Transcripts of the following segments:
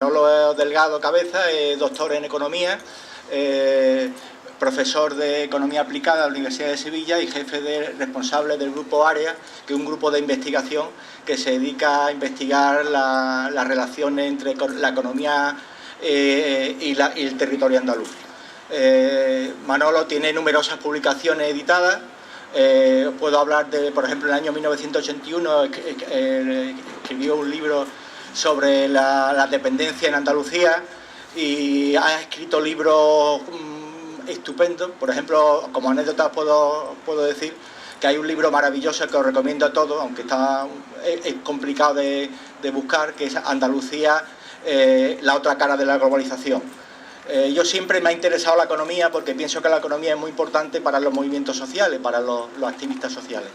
Manolo Delgado Cabeza es doctor en Economía, profesor de Economía Aplicada de la Universidad de Sevilla y jefe responsable del Grupo AREA, que es un grupo de investigación que se dedica a investigar las relaciones entre la economía y el territorio andaluz. Manolo tiene numerosas publicaciones editadas. Puedo hablar de, por ejemplo, en el año 1981 escribió un libro sobre la dependencia en Andalucía y ha escrito libros estupendos. Por ejemplo, como anécdota puedo decir que hay un libro maravilloso que os recomiendo a todos, aunque es complicado de buscar, que es Andalucía, la otra cara de la globalización. Yo siempre me ha interesado la economía porque pienso que la economía es muy importante para los movimientos sociales, para los activistas sociales.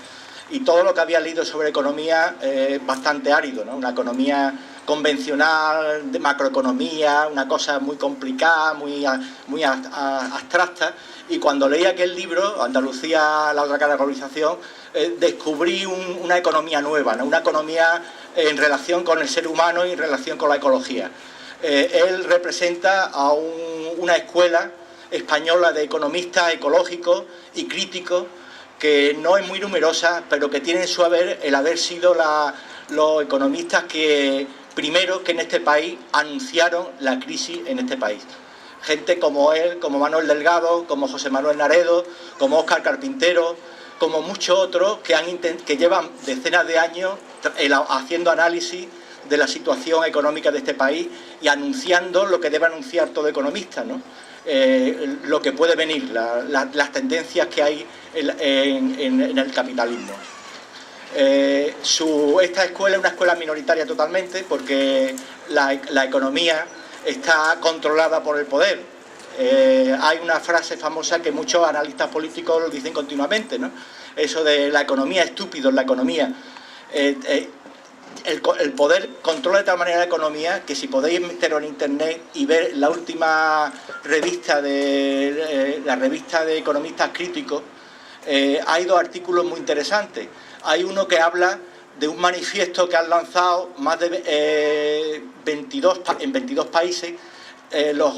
Y todo lo que había leído sobre economía es bastante árido, ¿no? Una economía convencional, de macroeconomía, una cosa muy complicada, muy abstracta. Y cuando leí aquel libro, Andalucía, la otra cara de la globalización, descubrí una economía nueva, ¿no? Una economía en relación con el ser humano y en relación con la ecología. Él representa a una escuela española de economistas ecológicos y críticos que no es muy numerosa, pero que tiene en su haber el haber sido los economistas que primero que en este país anunciaron la crisis en este país. Gente como él, como Manuel Delgado, como José Manuel Naredo, como Óscar Carpintero, como muchos otros que llevan decenas de años haciendo análisis de la situación económica de este país y anunciando lo que debe anunciar todo economista, ¿no? Lo que puede venir, las tendencias que hay en el capitalismo. Esta escuela es una escuela minoritaria totalmente porque la economía está controlada por el poder. Hay una frase famosa que muchos analistas políticos lo dicen continuamente, ¿no? Eso de la economía, estúpidos, la economía. El poder controla de tal manera la economía que si podéis meteros en internet y ver la última revista la revista de economistas críticos, hay dos artículos muy interesantes. Hay uno que habla de un manifiesto que han lanzado más de 22 países las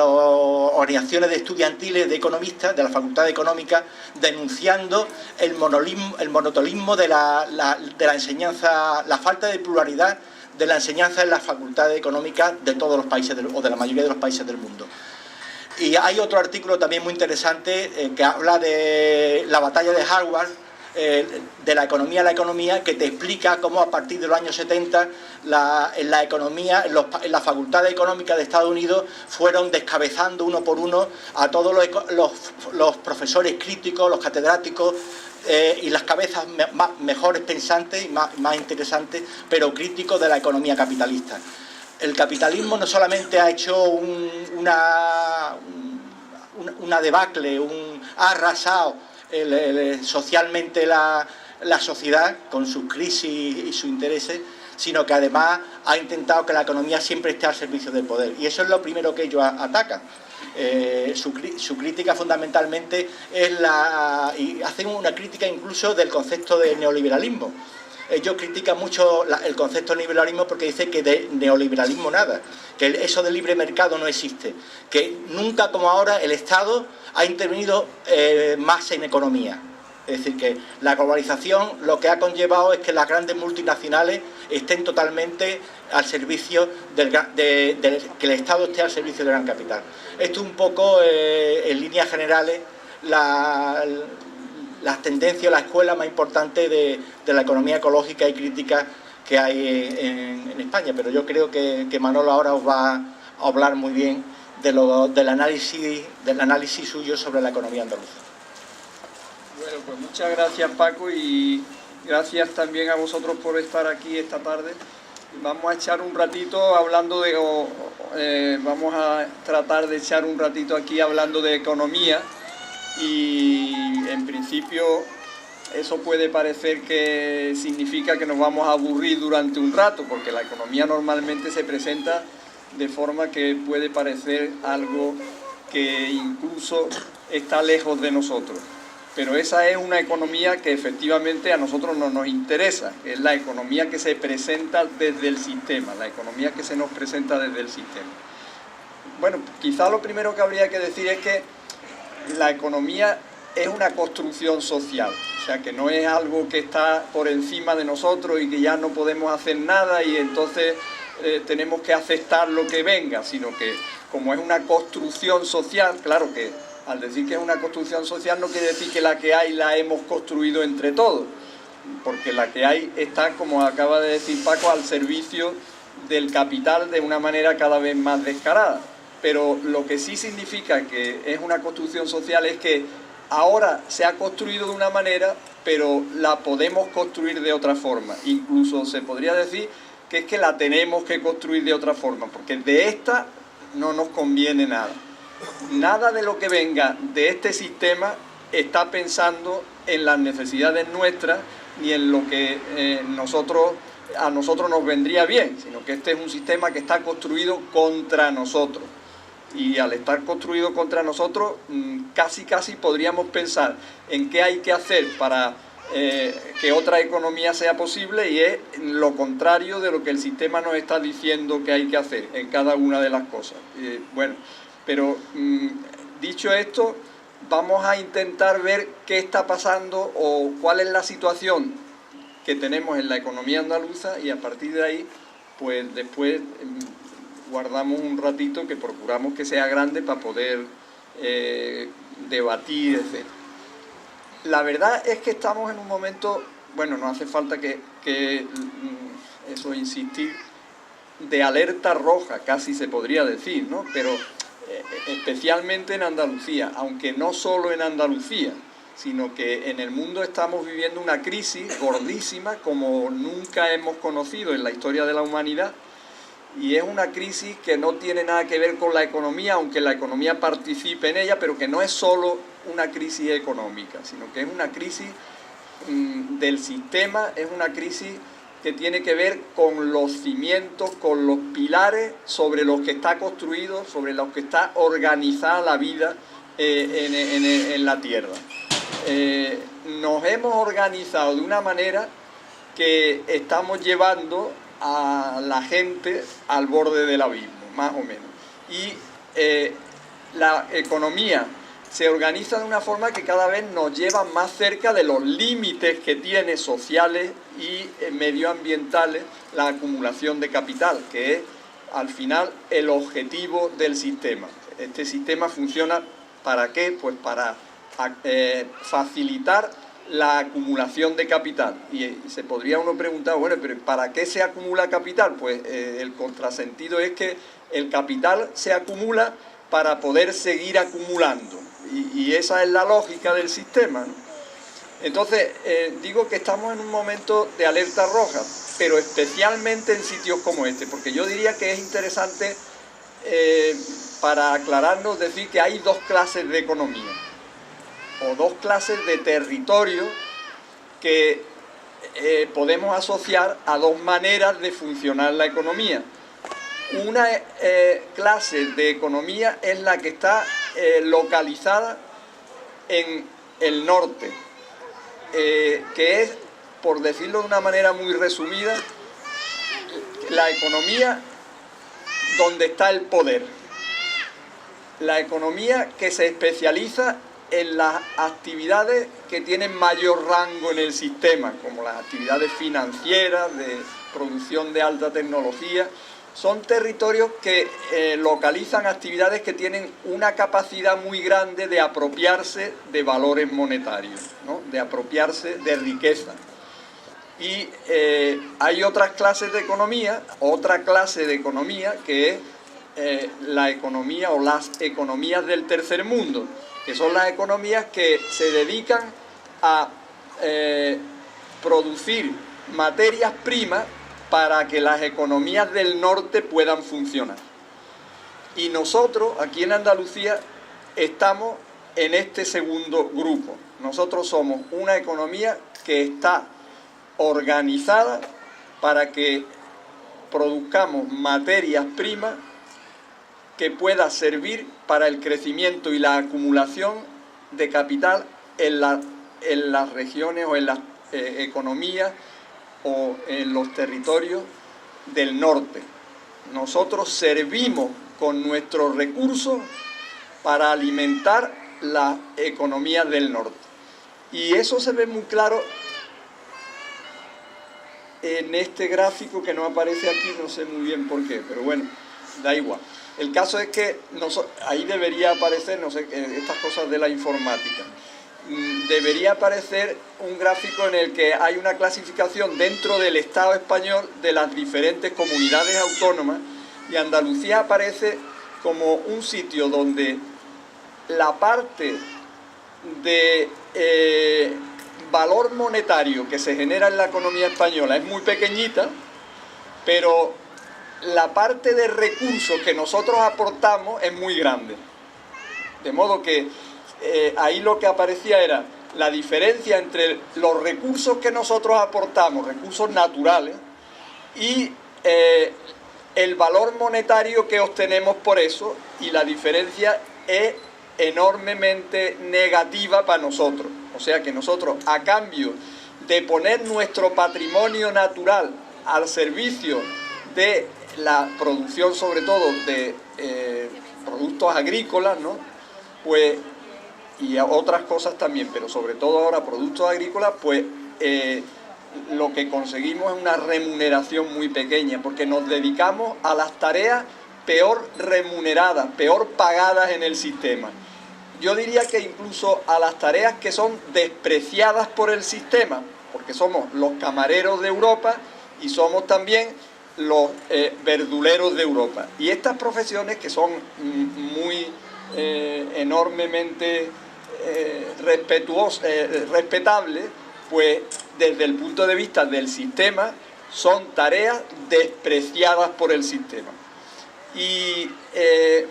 organizaciones de estudiantiles de economistas de la Facultad de Económica, denunciando el monotolismo de la enseñanza, la falta de pluralidad de la enseñanza en las facultades económicas de todos los países o de la mayoría de los países del mundo. Y hay otro artículo también muy interesante que habla de la batalla de Harvard, de la economía a la economía, que te explica cómo a partir de los años 70 en la economía, en la Facultad Económica de Estados Unidos fueron descabezando uno por uno a todos los profesores críticos, los catedráticos y las cabezas mejores pensantes y más interesantes, pero críticos de la economía capitalista. El capitalismo no solamente ha hecho una debacle, ha arrasado socialmente la sociedad con sus crisis y sus intereses, sino que además ha intentado que la economía siempre esté al servicio del poder. Y eso es lo primero que ellos atacan. Su crítica fundamentalmente es y hacen una crítica incluso del concepto de neoliberalismo. Ellos critican mucho el concepto de neoliberalismo porque dicen que de neoliberalismo nada, que eso del libre mercado no existe, que nunca como ahora el Estado ha intervenido más en economía. Es decir, que la globalización lo que ha conllevado es que las grandes multinacionales estén totalmente al servicio que el Estado esté al servicio del gran capital. Esto es un poco, en líneas generales, las tendencias, la escuela más importante de la economía ecológica y crítica que hay en España. Pero yo creo que Manolo ahora os va a hablar muy bien del análisis suyo sobre la economía andaluza. Bueno, pues muchas gracias, Paco, y gracias también a vosotros por estar aquí esta tarde. Vamos a echar un ratito vamos a tratar de echar un ratito aquí hablando de economía, y en principio eso puede parecer que significa que nos vamos a aburrir durante un rato, porque la economía normalmente se presenta de forma que puede parecer algo que incluso está lejos de nosotros. pero esa es una economía que efectivamente a nosotros no nos interesa, es la economía que se presenta desde el sistema, la economía que se nos presenta desde el sistema. Bueno, quizá lo primero que habría que decir es que la economía es una construcción social, o sea que no es algo que está por encima de nosotros y que ya no podemos hacer nada y entonces tenemos que aceptar lo que venga, sino que como es una construcción social, claro que al decir que es una construcción social no quiere decir que la que hay la hemos construido entre todos, porque la que hay está, como acaba de decir Paco, al servicio del capital de una manera cada vez más descarada. Pero lo que sí significa que es una construcción social es que ahora se ha construido de una manera, pero la podemos construir de otra forma. Incluso se podría decir que es que la tenemos que construir de otra forma, porque de esta no nos conviene nada. Nada de lo que venga de este sistema está pensando en las necesidades nuestras ni en lo que a nosotros nos vendría bien, sino que este es un sistema que está construido contra nosotros. Y al estar construido contra nosotros, casi podríamos pensar en qué hay que hacer para que otra economía sea posible, y es lo contrario de lo que el sistema nos está diciendo que hay que hacer en cada una de las cosas. Bueno, pero dicho esto, vamos a intentar ver qué está pasando o cuál es la situación que tenemos en la economía andaluza, y a partir de ahí, pues después guardamos un ratito que procuramos que sea grande para poder debatir, etc. La verdad es que estamos en un momento, bueno, no hace falta que eso insistir, de alerta roja, casi se podría decir, ¿no? Pero especialmente en Andalucía, aunque no solo en Andalucía, sino que en el mundo estamos viviendo una crisis gordísima como nunca hemos conocido en la historia de la humanidad. Y es una crisis que no tiene nada que ver con la economía, aunque la economía participe en ella, pero que no es solo una crisis económica, sino que es una crisis del sistema, es una crisis que tiene que ver con los cimientos, con los pilares sobre los que está construido, sobre los que está organizada la vida en la Tierra. Nos hemos organizado de una manera que estamos llevando a la gente al borde del abismo, más o menos. Y la economía se organiza de una forma que cada vez nos lleva más cerca de los límites que tiene sociales y medioambientales la acumulación de capital, que es al final el objetivo del sistema. Este sistema funciona ¿para qué? Pues para facilitar la acumulación de capital. Y se podría uno preguntar, bueno, pero ¿para qué se acumula capital? Pues el contrasentido es que el capital se acumula para poder seguir acumulando. Y esa es la lógica del sistema, ¿no? Entonces, digo que estamos en un momento de alerta roja, pero especialmente en sitios como este, porque yo diría que es interesante, para aclararnos, decir que hay dos clases de economía, o dos clases de territorio que podemos asociar a dos maneras de funcionar la economía. Una clase de economía es la que está localizada en el norte, que es, por decirlo de una manera muy resumida, la economía donde está el poder. La economía que se especializa en las actividades que tienen mayor rango en el sistema, como las actividades financieras, de producción de alta tecnología. Son territorios que localizan actividades que tienen una capacidad muy grande de apropiarse de valores monetarios, ¿no? De apropiarse de riqueza. Y hay otras clases de economía, otra clase de economía que es la economía o las economías del tercer mundo, que son las economías que se dedican a producir materias primas para que las economías del norte puedan funcionar. Y nosotros, aquí en Andalucía, estamos en este segundo grupo. Nosotros somos una economía que está organizada para que produzcamos materias primas que pueda servir para el crecimiento y la acumulación de capital en las regiones o en las economías o en los territorios del norte. Nosotros servimos con nuestros recursos para alimentar la economía del norte. Y eso se ve muy claro en este gráfico que no aparece aquí, no sé muy bien por qué, pero bueno, da igual. El caso es que ahí debería aparecer, no sé, estas cosas de la informática. Debería aparecer un gráfico en el que hay una clasificación dentro del Estado español de las diferentes comunidades autónomas, y Andalucía aparece como un sitio donde la parte de valor monetario que se genera en la economía española es muy pequeñita, pero la parte de recursos que nosotros aportamos es muy grande. De modo que ahí lo que aparecía era la diferencia entre los recursos que nosotros aportamos, recursos naturales, y el valor monetario que obtenemos por eso, y la diferencia es enormemente negativa para nosotros. O sea que nosotros, a cambio de poner nuestro patrimonio natural al servicio de la producción, sobre todo de productos agrícolas, ¿no? Pues, y otras cosas también, pero sobre todo ahora productos agrícolas, pues lo que conseguimos es una remuneración muy pequeña, porque nos dedicamos a las tareas peor remuneradas, peor pagadas en el sistema. Yo diría que incluso a las tareas que son despreciadas por el sistema, porque somos los camareros de Europa y somos también los verduleros de Europa. Y estas profesiones, que son muy enormemente respetables, pues desde el punto de vista del sistema son tareas despreciadas por el sistema. Y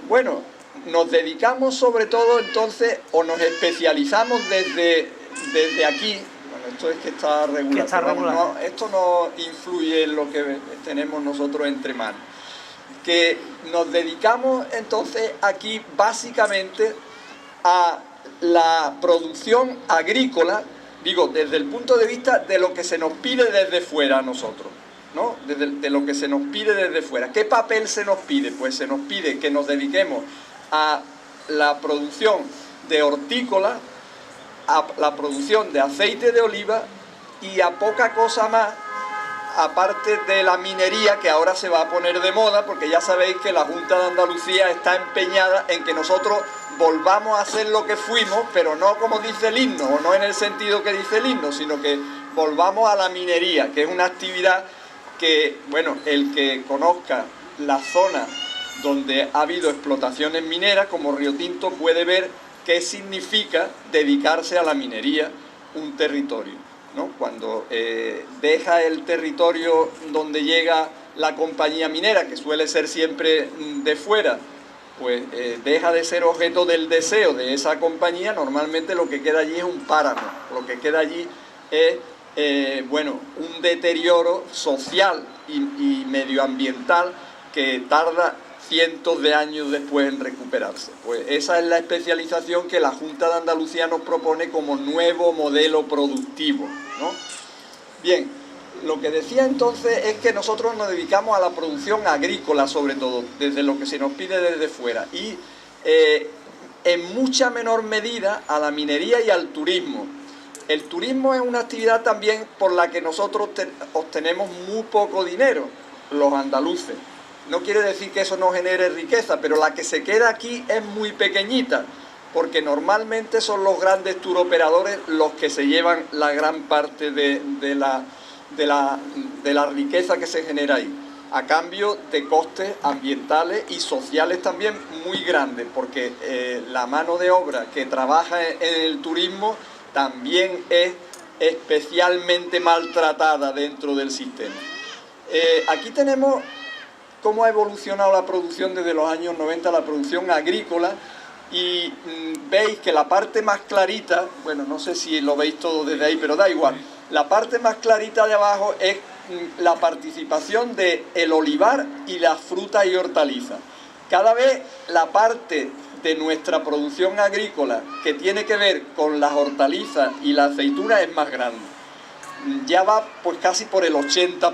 bueno, nos dedicamos sobre todo entonces, o nos especializamos desde aquí. Bueno, esto es que está regulado. No, esto no influye en lo que tenemos nosotros entre manos. Que nos dedicamos entonces aquí básicamente a la producción agrícola, digo, desde el punto de vista de lo que se nos pide desde fuera a nosotros, ¿no? De lo que se nos pide desde fuera. ¿Qué papel se nos pide? Pues se nos pide que nos dediquemos a la producción de hortícola, a la producción de aceite de oliva y a poca cosa más, aparte de la minería, que ahora se va a poner de moda, porque ya sabéis que la Junta de Andalucía está empeñada en que nosotros volvamos a ser lo que fuimos, pero no como dice el himno, o no en el sentido que dice el himno, sino que volvamos a la minería, que es una actividad que, bueno, el que conozca la zona donde ha habido explotaciones mineras, como Río Tinto, puede ver qué significa dedicarse a la minería un territorio, ¿no? Cuando deja el territorio donde llega la compañía minera, que suele ser siempre de fuera, pues deja de ser objeto del deseo de esa compañía. Normalmente lo que queda allí es un páramo, lo que queda allí es bueno, un deterioro social y medioambiental que tarda cientos de años después en recuperarse. Pues esa es la especialización que la Junta de Andalucía nos propone como nuevo modelo productivo, ¿no? Bien, lo que decía entonces es que nosotros nos dedicamos a la producción agrícola, sobre todo, desde lo que se nos pide desde fuera, y en mucha menor medida a la minería y al turismo. El turismo es una actividad también por la que nosotros obtenemos muy poco dinero, los andaluces. No quiere decir que eso no genere riqueza, pero la que se queda aquí es muy pequeñita, porque normalmente son los grandes turoperadores los que se llevan la gran parte de la riqueza que se genera ahí, a cambio de costes ambientales y sociales también muy grandes, porque la mano de obra que trabaja en el turismo también es especialmente maltratada dentro del sistema. Aquí tenemos cómo ha evolucionado la producción desde los años 90, la producción agrícola, y veis que la parte más clarita, bueno, no sé si lo veis todo desde ahí, pero da igual, la parte más clarita de abajo es la participación del olivar y las frutas y hortalizas. Cada vez la parte de nuestra producción agrícola, que tiene que ver con las hortalizas y la aceituna, es más grande. Ya va pues casi por el 80%.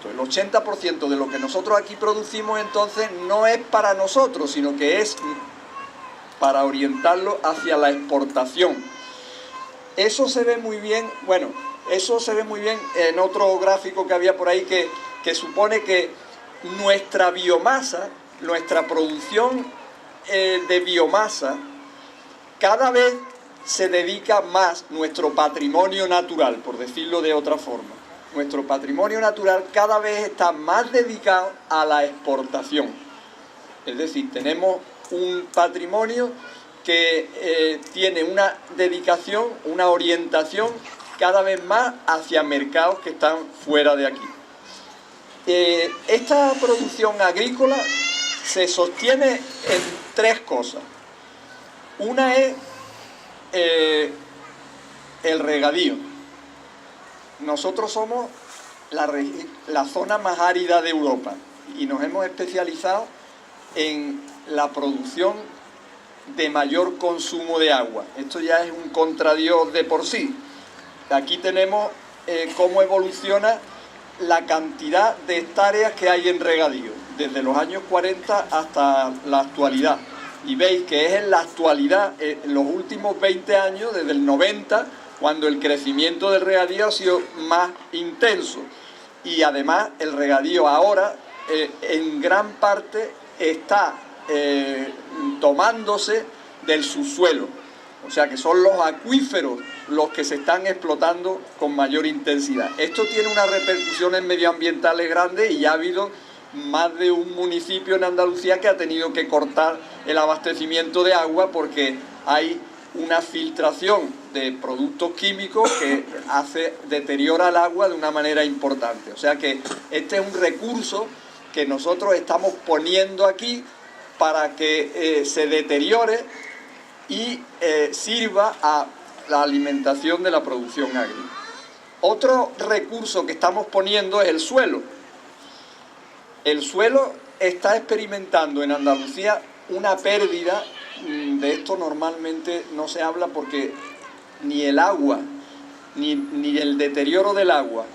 El 80% de lo que nosotros aquí producimos entonces no es para nosotros, sino que es para orientarlo hacia la exportación. Eso se ve muy bien, bueno, eso se ve muy bien en otro gráfico que había por ahí que supone que nuestra biomasa, nuestra producción de biomasa, cada vez se dedica más nuestro patrimonio natural, por decirlo de otra forma. Nuestro patrimonio natural cada vez está más dedicado a la exportación. Es decir, tenemos un patrimonio que tiene una dedicación, una orientación cada vez más hacia mercados que están fuera de aquí. Esta producción agrícola se sostiene en tres cosas. Una es el regadío. Nosotros somos la zona más árida de Europa y nos hemos especializado en la producción de mayor consumo de agua. Esto ya es un contradios de por sí. Aquí tenemos cómo evoluciona la cantidad de hectáreas que hay en regadío, desde los años 40 hasta la actualidad. Y veis que es en la actualidad, en los últimos 20 años, desde el 90, cuando el crecimiento del regadío ha sido más intenso. Y además el regadío ahora, en gran parte, está tomándose del subsuelo. O sea que son los acuíferos los que se están explotando con mayor intensidad. Esto tiene unas repercusiones medioambientales grandes y ya ha habido más de un municipio en Andalucía que ha tenido que cortar el abastecimiento de agua porque hay una filtración de productos químicos que deteriora el agua de una manera importante. O sea que este es un recurso que nosotros estamos poniendo aquí para que se deteriore y sirva a la alimentación de la producción agrícola. Otro recurso que estamos poniendo es el suelo. El suelo está experimentando en Andalucía una pérdida. De esto normalmente no se habla porque ni el agua, ni el deterioro del agua,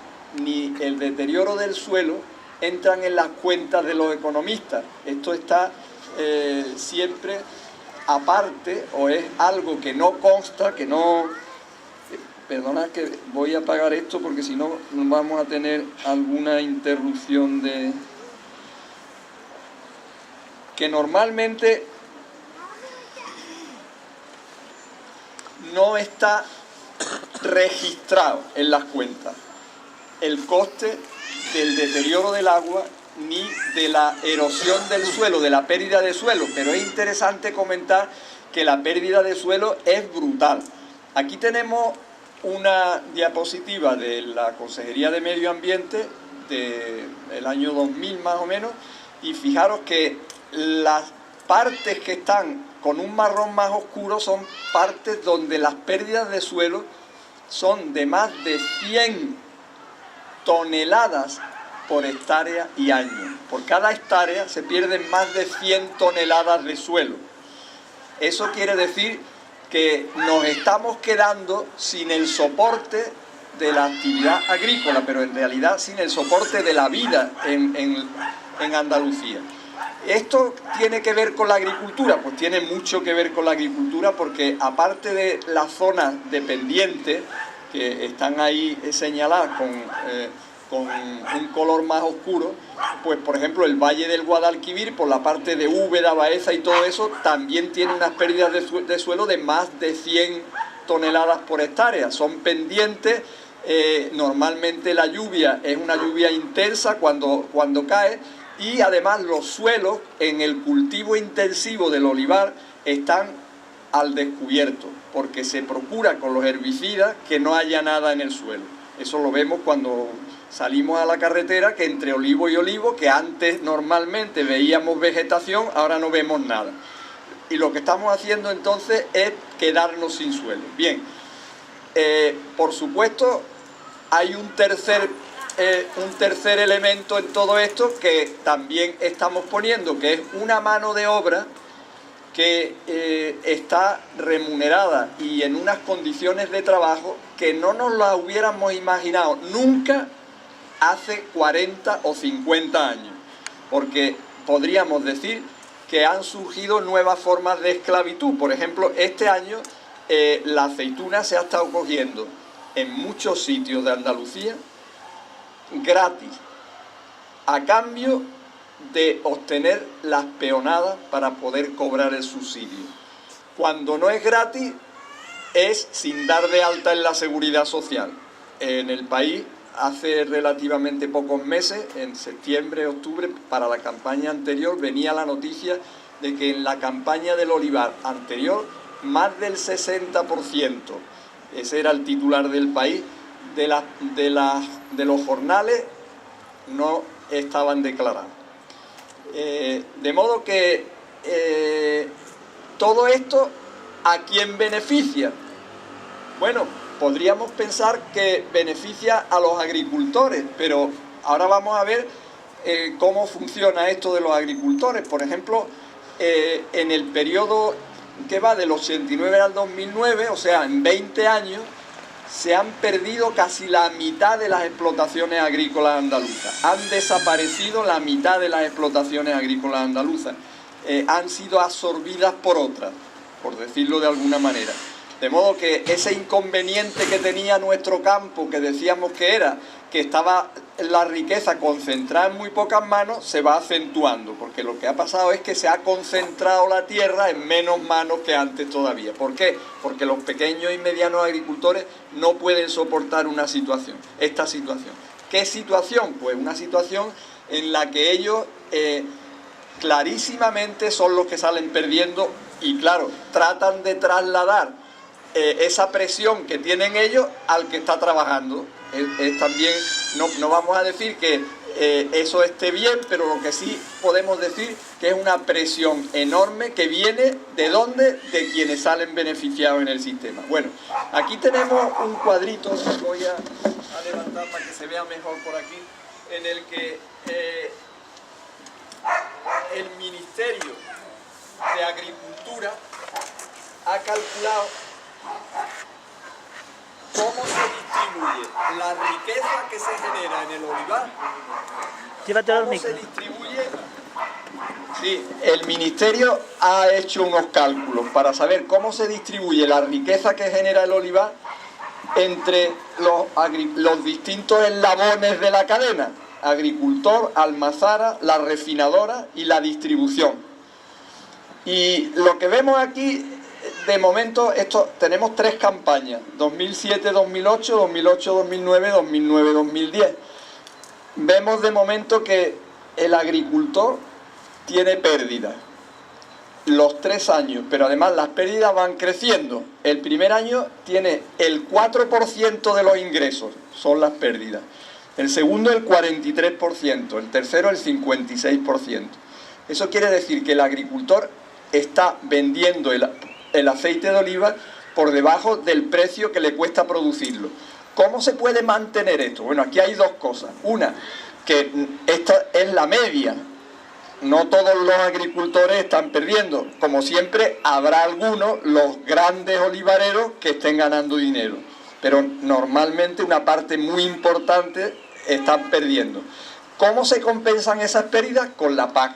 ni el deterioro del suelo entran en las cuentas de los economistas. Esto está siempre aparte, o es algo que no consta, que no... Perdona que voy a apagar esto porque si no vamos a tener alguna interrupción de... Que normalmente no está registrado en las cuentas el coste del deterioro del agua ni de la erosión del suelo, de la pérdida de suelo, pero es interesante comentar que la pérdida de suelo es brutal. Aquí tenemos una diapositiva de la Consejería de Medio Ambiente del año 2000 más o menos, y fijaros que las partes que están con un marrón más oscuro son partes donde las pérdidas de suelo son de más de 100 toneladas por hectárea y año. Por cada hectárea se pierden más de 100 toneladas de suelo. Eso quiere decir que nos estamos quedando sin el soporte de la actividad agrícola, pero en realidad sin el soporte de la vida en Andalucía. ¿Esto tiene que ver con la agricultura? Pues tiene mucho que ver con la agricultura porque aparte de las zonas dependientes, que están ahí señaladas con un color más oscuro, pues por ejemplo el Valle del Guadalquivir, por la parte de Úbeda, Baeza y todo eso, también tiene unas pérdidas de suelo de más de 100 toneladas por hectárea. Son pendientes, normalmente la lluvia es una lluvia intensa cuando cae, y además los suelos en el cultivo intensivo del olivar están al descubierto, porque se procura con los herbicidas que no haya nada en el suelo. Eso lo vemos cuando salimos a la carretera, que entre olivo y olivo, que antes normalmente veíamos vegetación, ahora no vemos nada. Y lo que estamos haciendo entonces es quedarnos sin suelo. Bien, por supuesto hay un tercer elemento en todo esto que también estamos poniendo, que es una mano de obra que está remunerada y en unas condiciones de trabajo que no nos las hubiéramos imaginado nunca hace 40 o 50 años, porque podríamos decir que han surgido nuevas formas de esclavitud. Por ejemplo, este año la aceituna se ha estado cogiendo en muchos sitios de Andalucía gratis, a cambio de obtener las peonadas para poder cobrar el subsidio. Cuando no es gratis, es sin dar de alta en la seguridad social. En el país, hace relativamente pocos meses, en septiembre, octubre, para la campaña anterior, venía la noticia de que en la campaña del olivar anterior, más del 60%, ese era el titular del país, de los jornales no estaban declarados. De modo que todo esto, ¿a quién beneficia? Bueno, podríamos pensar que beneficia a los agricultores, pero ahora vamos a ver cómo funciona esto de los agricultores. Por ejemplo, en el periodo que va del 89 al 2009, o sea, en 20 años, se han perdido casi la mitad de las explotaciones agrícolas andaluzas. Han desaparecido la mitad de las explotaciones agrícolas andaluzas. Han sido absorbidas por otras, por decirlo de alguna manera. De modo que ese inconveniente que tenía nuestro campo, que decíamos que era, que estaba la riqueza concentrada en muy pocas manos, se va acentuando, porque lo que ha pasado es que se ha concentrado la tierra en menos manos que antes todavía. ¿Por qué? Porque los pequeños y medianos agricultores no pueden soportar esta situación. ¿Qué situación? Pues una situación en la que ellos clarísimamente son los que salen perdiendo y, claro, tratan de trasladar esa presión que tienen ellos al que está trabajando. También no vamos a decir que eso esté bien, pero lo que sí podemos decir que es una presión enorme que viene ¿de dónde? De quienes salen beneficiados en el sistema. Bueno, aquí tenemos un cuadrito, voy a levantar para que se vea mejor por aquí, en el que el Ministerio de Agricultura ha calculado cómo se distribuye la riqueza que se genera en el olivar. ¿Cómo se distribuye? Sí, el Ministerio ha hecho unos cálculos para saber cómo se distribuye la riqueza que genera el olivar entre los distintos eslabones de la cadena: agricultor, almazara, la refinadora y la distribución. Y lo que vemos aquí, de momento, tenemos 3 campañas: 2007-2008, 2008-2009, 2009-2010. Vemos de momento que el agricultor tiene pérdidas los 3 años, pero además las pérdidas van creciendo. El primer año tiene el 4% de los ingresos, son las pérdidas. El segundo el 43%, el tercero el 56%. Eso quiere decir que el agricultor está vendiendo el aceite de oliva por debajo del precio que le cuesta producirlo. ¿Cómo se puede mantener esto? Bueno, aquí hay 2 cosas. Una, que esta es la media. No todos los agricultores están perdiendo. Como siempre, habrá algunos, los grandes olivareros, que estén ganando dinero. Pero normalmente una parte muy importante están perdiendo. ¿Cómo se compensan esas pérdidas? Con la PAC.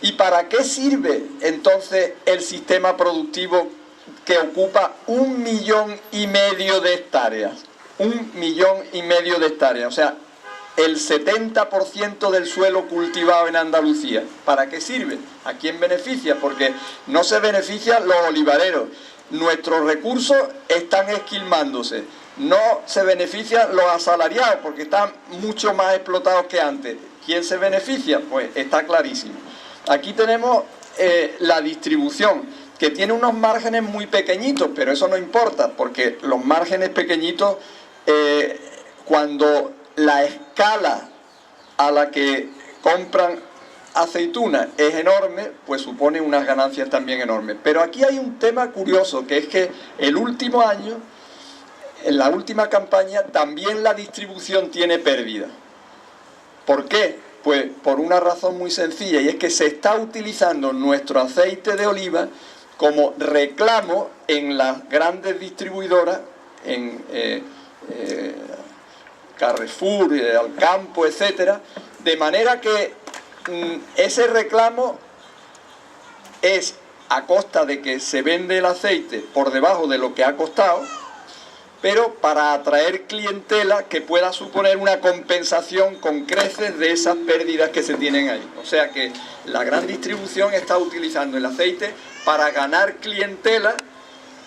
¿Y para qué sirve entonces el sistema productivo que ocupa 1,5 millones de hectáreas? 1,5 millones de hectáreas, o sea, el 70% del suelo cultivado en Andalucía. ¿Para qué sirve? ¿A quién beneficia? Porque no se benefician los olivareros. Nuestros recursos están esquilmándose. No se benefician los asalariados porque están mucho más explotados que antes. ¿Quién se beneficia? Pues está clarísimo. Aquí tenemos la distribución, que tiene unos márgenes muy pequeñitos, pero eso no importa, porque los márgenes pequeñitos, cuando la escala a la que compran aceituna es enorme, pues supone unas ganancias también enormes. Pero aquí hay un tema curioso, que es que el último año, en la última campaña, también la distribución tiene pérdida. ¿Por qué? Pues por una razón muy sencilla, y es que se está utilizando nuestro aceite de oliva como reclamo en las grandes distribuidoras, en Carrefour, Alcampo, etcétera, de manera que ese reclamo es a costa de que se vende el aceite por debajo de lo que ha costado, pero para atraer clientela que pueda suponer una compensación con creces de esas pérdidas que se tienen ahí. O sea que la gran distribución está utilizando el aceite para ganar clientela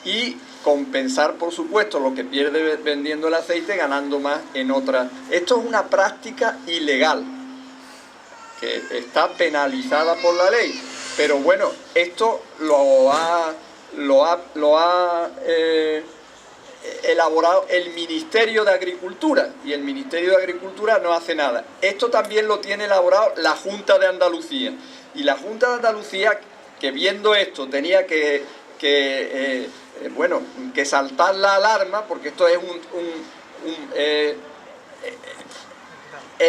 y compensar, por supuesto, lo que pierde vendiendo el aceite, ganando más en otras. Esto es una práctica ilegal, que está penalizada por la ley. Pero bueno, esto lo ha elaborado el Ministerio de Agricultura, y el Ministerio de Agricultura no hace nada. Esto también lo tiene elaborado la Junta de Andalucía, y la Junta de Andalucía, que viendo esto tenía que saltar la alarma, porque esto es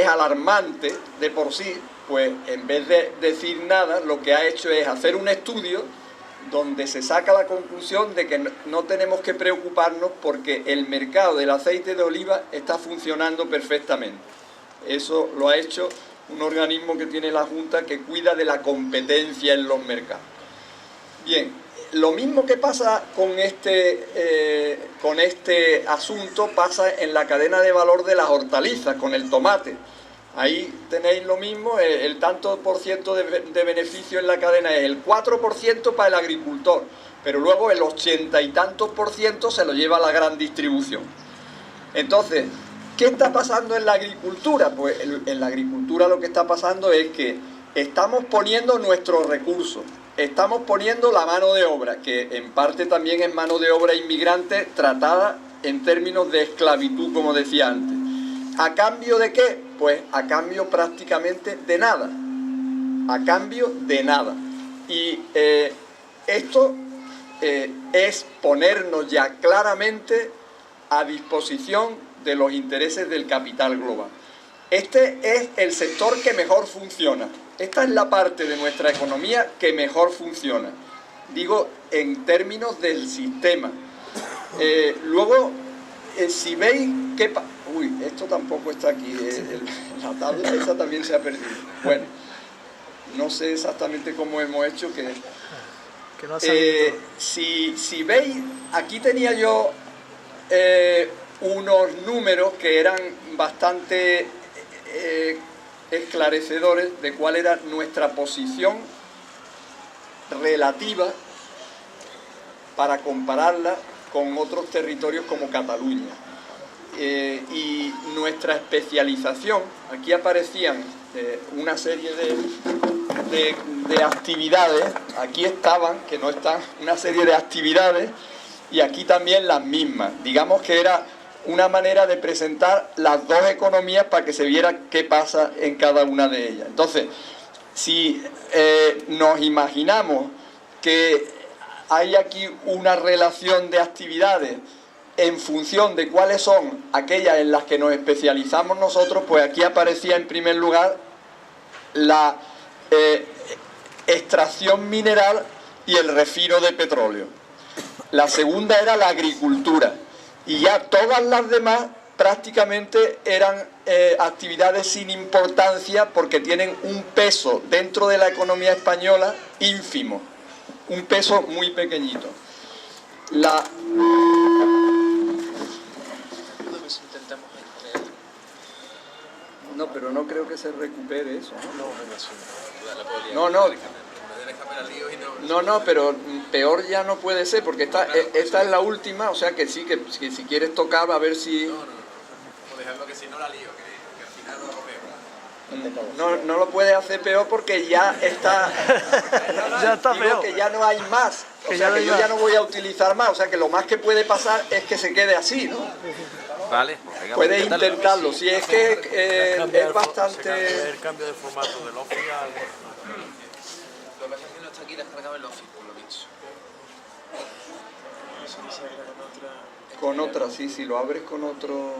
alarmante de por sí, pues en vez de decir nada, lo que ha hecho es hacer un estudio donde se saca la conclusión de que no tenemos que preocuparnos porque el mercado del aceite de oliva está funcionando perfectamente. Eso lo ha hecho un organismo que tiene la Junta, que cuida de la competencia en los mercados. Bien, lo mismo que pasa con este asunto pasa en la cadena de valor de las hortalizas, con el tomate. Ahí tenéis lo mismo, el tanto por ciento de beneficio en la cadena es el 4% para el agricultor, pero luego el 80 y tantos por ciento se lo lleva a la gran distribución. Entonces, ¿qué está pasando en la agricultura? Pues en la agricultura lo que está pasando es que estamos poniendo nuestros recursos, estamos poniendo la mano de obra, que en parte también es mano de obra inmigrante tratada en términos de esclavitud, como decía antes. ¿A cambio de qué? Pues a cambio prácticamente de nada. A cambio de nada. Y esto es ponernos ya claramente a disposición de los intereses del capital global. Este es el sector que mejor funciona. Esta es la parte de nuestra economía que mejor funciona. Digo, en términos del sistema. Luego, si veis que... Uy, esto tampoco está aquí. La tabla esa también se ha perdido. Bueno, no sé exactamente cómo hemos hecho que no ha salido. Si veis, aquí tenía yo unos números que eran bastante esclarecedores de cuál era nuestra posición relativa para compararla con otros territorios como Cataluña. Y nuestra especialización, aquí aparecían una serie de actividades, aquí estaban, que no están, una serie de actividades, y aquí también las mismas. Digamos que era una manera de presentar las dos economías para que se viera qué pasa en cada una de ellas. Entonces, si nos imaginamos que hay aquí una relación de actividades en función de cuáles son aquellas en las que nos especializamos nosotros, pues aquí aparecía en primer lugar la extracción mineral y el refino de petróleo. La segunda era la agricultura, y ya todas las demás prácticamente eran actividades sin importancia porque tienen un peso dentro de la economía española ínfimo, un peso muy pequeñito. No, pero no creo que se recupere eso, No, pero peor ya no puede ser, porque esta es la última, o sea que sí, que si quieres tocar, a ver si... No, dejarlo que si no la lío, que al final lo hago peor. No lo puedes hacer peor porque ya está... Ya está digo peor. que ya no hay más, o sea que yo ya no voy a utilizar más, o sea que lo más que puede pasar es que se quede así, ¿no? Vale, venga, puedes intentarlo, si es que es bastante... El cambio de formato del Office a algo. Lo que pasa es que no está aquí descargado el Office, por lo dicho. Con otra, sí, si lo abres con otro...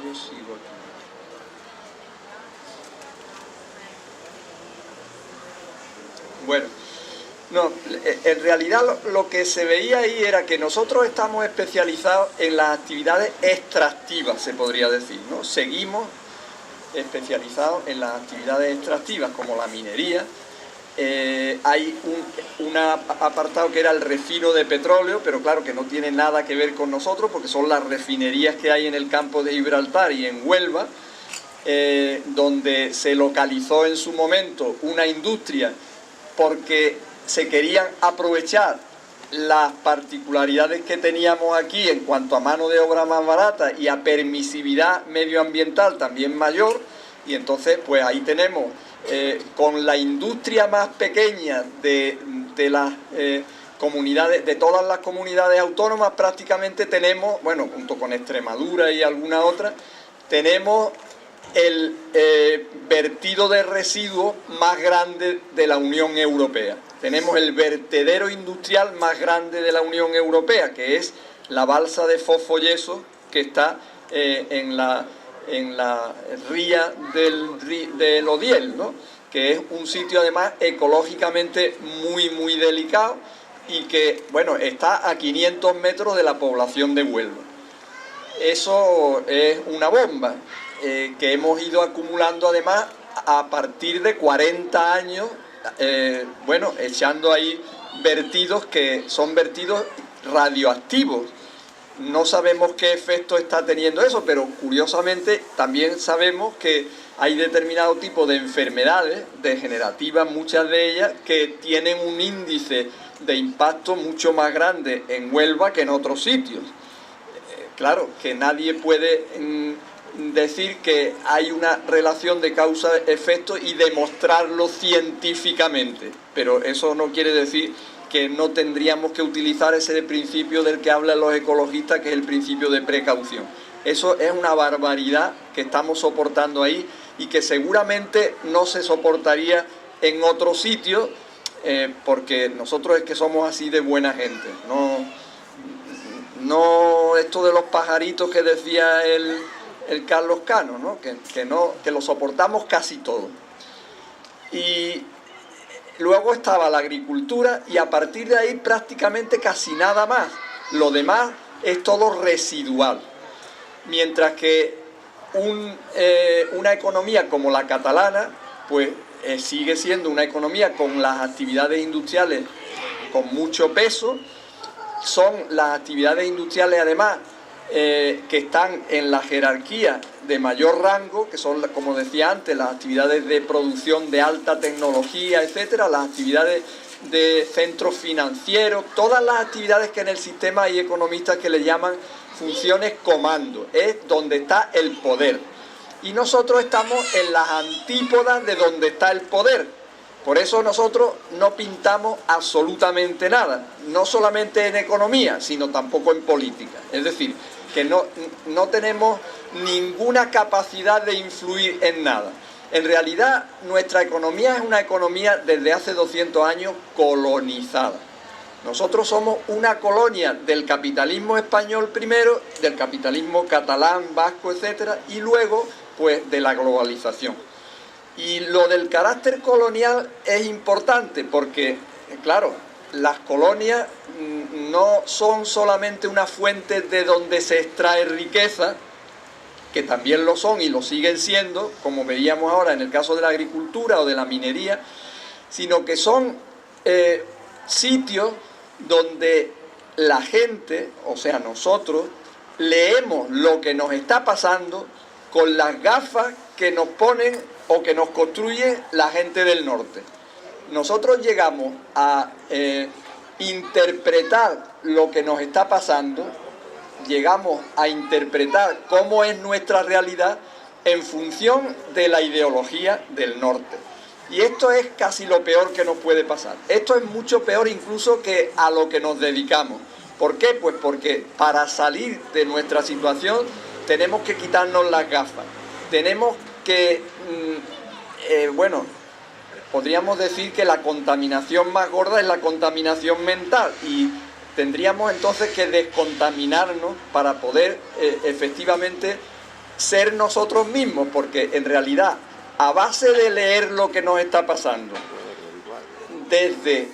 yo sigo aquí. Bueno, no, en realidad lo que se veía ahí era que nosotros estamos especializados en las actividades extractivas, se podría decir, ¿no? Seguimos especializados en las actividades extractivas, como la minería. Hay un apartado que era el refino de petróleo, pero claro que no tiene nada que ver con nosotros, porque son las refinerías que hay en el campo de Gibraltar y en Huelva, donde se localizó en su momento una industria porque se querían aprovechar las particularidades que teníamos aquí en cuanto a mano de obra más barata y a permisividad medioambiental también mayor, y entonces pues ahí tenemos con la industria más pequeña de las comunidades, de todas las comunidades autónomas prácticamente tenemos, bueno, junto con Extremadura y alguna otra, tenemos el vertido de residuos más grande de la Unión Europea. Tenemos el vertedero industrial más grande de la Unión Europea, que es la balsa de fosfoyeso que está en la ría del Odiel, ¿no? Que es un sitio además ecológicamente muy delicado y que, bueno, está a 500 metros de la población de Huelva. Eso es una bomba que hemos ido acumulando además a partir de 40 años, bueno, echando ahí vertidos que son vertidos radioactivos. No sabemos qué efecto está teniendo eso, pero curiosamente también sabemos que hay determinado tipo de enfermedades degenerativas, muchas de ellas, que tienen un índice de impacto mucho más grande en Huelva que en otros sitios. Claro, que nadie puede decir que hay una relación de causa-efecto y demostrarlo científicamente, pero eso no quiere decir que no tendríamos que utilizar ese principio del que hablan los ecologistas, que es el principio de precaución. Eso es una barbaridad que estamos soportando ahí y que seguramente no se soportaría en otros sitios, porque nosotros es que somos así de buena gente. No esto de los pajaritos que decía el Carlos Cano, ¿no? Que lo soportamos casi todo. Y luego estaba la agricultura y a partir de ahí prácticamente casi nada más. Lo demás es todo residual. Mientras que una economía como la catalana, pues sigue siendo una economía con las actividades industriales con mucho peso. Son las actividades industriales además que están en la jerarquía de mayor rango, que son, como decía antes, las actividades de producción de alta tecnología, etcétera, las actividades de centros financieros, todas las actividades que en el sistema hay economistas que le llaman funciones comando, es donde está el poder. Y nosotros estamos en las antípodas de donde está el poder. Por eso nosotros no pintamos absolutamente nada, no solamente en economía, sino tampoco en política. Es decir, que no tenemos ninguna capacidad de influir en nada. En realidad, nuestra economía es una economía desde hace 200 años colonizada. Nosotros somos una colonia del capitalismo español primero, del capitalismo catalán, vasco, etcétera, y luego, pues, de la globalización. Y lo del carácter colonial es importante porque, claro, las colonias no son solamente una fuente de donde se extrae riqueza, que también lo son y lo siguen siendo, como veíamos ahora en el caso de la agricultura o de la minería, sino que son sitios donde la gente, o sea nosotros, leemos lo que nos está pasando con las gafas que nos ponen o que nos construye la gente del norte. Nosotros llegamos a interpretar lo que nos está pasando, llegamos a interpretar cómo es nuestra realidad en función de la ideología del norte. Y esto es casi lo peor que nos puede pasar. Esto es mucho peor incluso que a lo que nos dedicamos. ¿Por qué? Pues porque para salir de nuestra situación tenemos que quitarnos las gafas. Tenemos que, bueno, podríamos decir que la contaminación más gorda es la contaminación mental y tendríamos entonces que descontaminarnos para poder efectivamente ser nosotros mismos, porque en realidad, a base de leer lo que nos está pasando, desde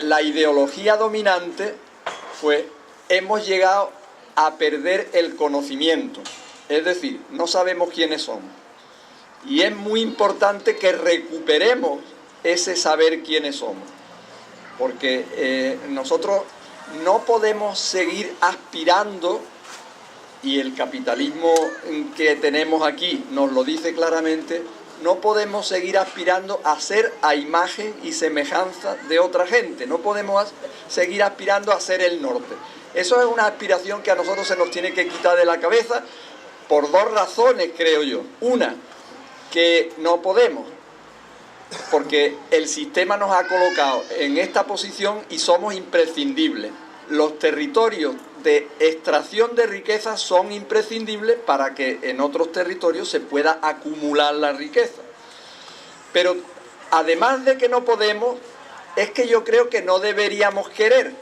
la ideología dominante, pues hemos llegado a perder el conocimiento. Es decir, no sabemos quiénes somos. Y es muy importante que recuperemos ese saber quiénes somos. Porque nosotros no podemos seguir aspirando, y el capitalismo que tenemos aquí nos lo dice claramente, no podemos seguir aspirando a ser a imagen y semejanza de otra gente. No podemos seguir aspirando a ser el norte. Eso es una aspiración que a nosotros se nos tiene que quitar de la cabeza por dos razones, creo yo. Una, que no podemos, porque el sistema nos ha colocado en esta posición y somos imprescindibles. Los territorios de extracción de riqueza son imprescindibles para que en otros territorios se pueda acumular la riqueza. Pero además de que no podemos, es que yo creo que no deberíamos querer.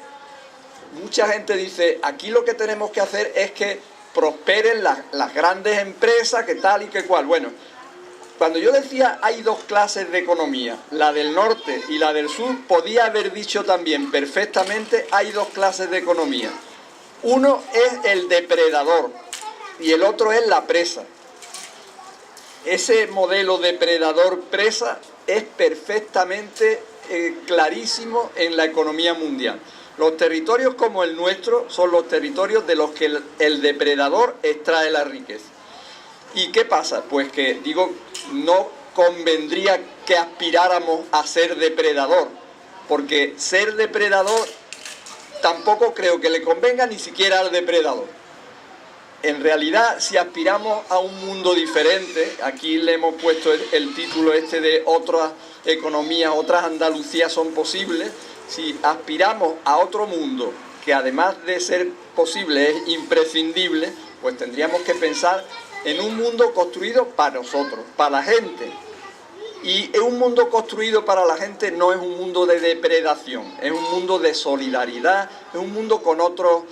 Mucha gente dice, aquí lo que tenemos que hacer es que prosperen las grandes empresas, que tal y que cual. Bueno, cuando yo decía hay dos clases de economía, la del norte y la del sur, podía haber dicho también perfectamente hay dos clases de economía. Uno es el depredador y el otro es la presa. Ese modelo depredador-presa es perfectamente clarísimo en la economía mundial. Los territorios como el nuestro son los territorios de los que el depredador extrae la riqueza. ¿Y qué pasa? Pues que, digo, no convendría que aspiráramos a ser depredador, porque ser depredador tampoco creo que le convenga ni siquiera al depredador. En realidad, si aspiramos a un mundo diferente, aquí le hemos puesto el título este de otras economías, otras Andalucías son posibles. Si aspiramos a otro mundo, que además de ser posible es imprescindible, pues tendríamos que pensar en un mundo construido para nosotros, para la gente. Y un mundo construido para la gente no es un mundo de depredación, es un mundo de solidaridad, es un mundo con otros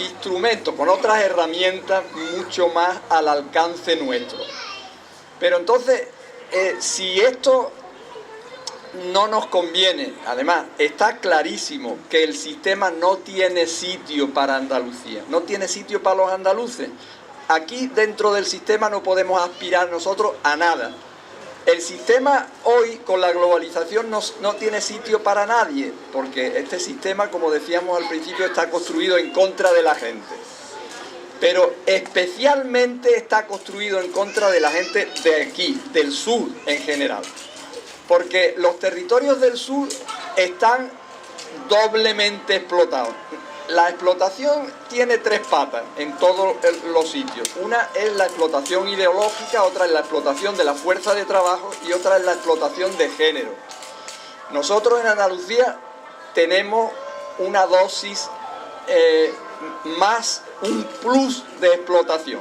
instrumentos, con otras herramientas mucho más al alcance nuestro. Pero entonces, si esto no nos conviene, además está clarísimo que el sistema no tiene sitio para Andalucía, no tiene sitio para los andaluces. Aquí dentro del sistema no podemos aspirar nosotros a nada. El sistema hoy con la globalización no tiene sitio para nadie, porque este sistema, como decíamos al principio, está construido en contra de la gente. Pero especialmente está construido en contra de la gente de aquí, del sur en general. Porque los territorios del sur están doblemente explotados. La explotación tiene tres patas en todos los sitios. Una es la explotación ideológica, otra es la explotación de la fuerza de trabajo y otra es la explotación de género. Nosotros en Andalucía tenemos una dosis más, un plus de explotación,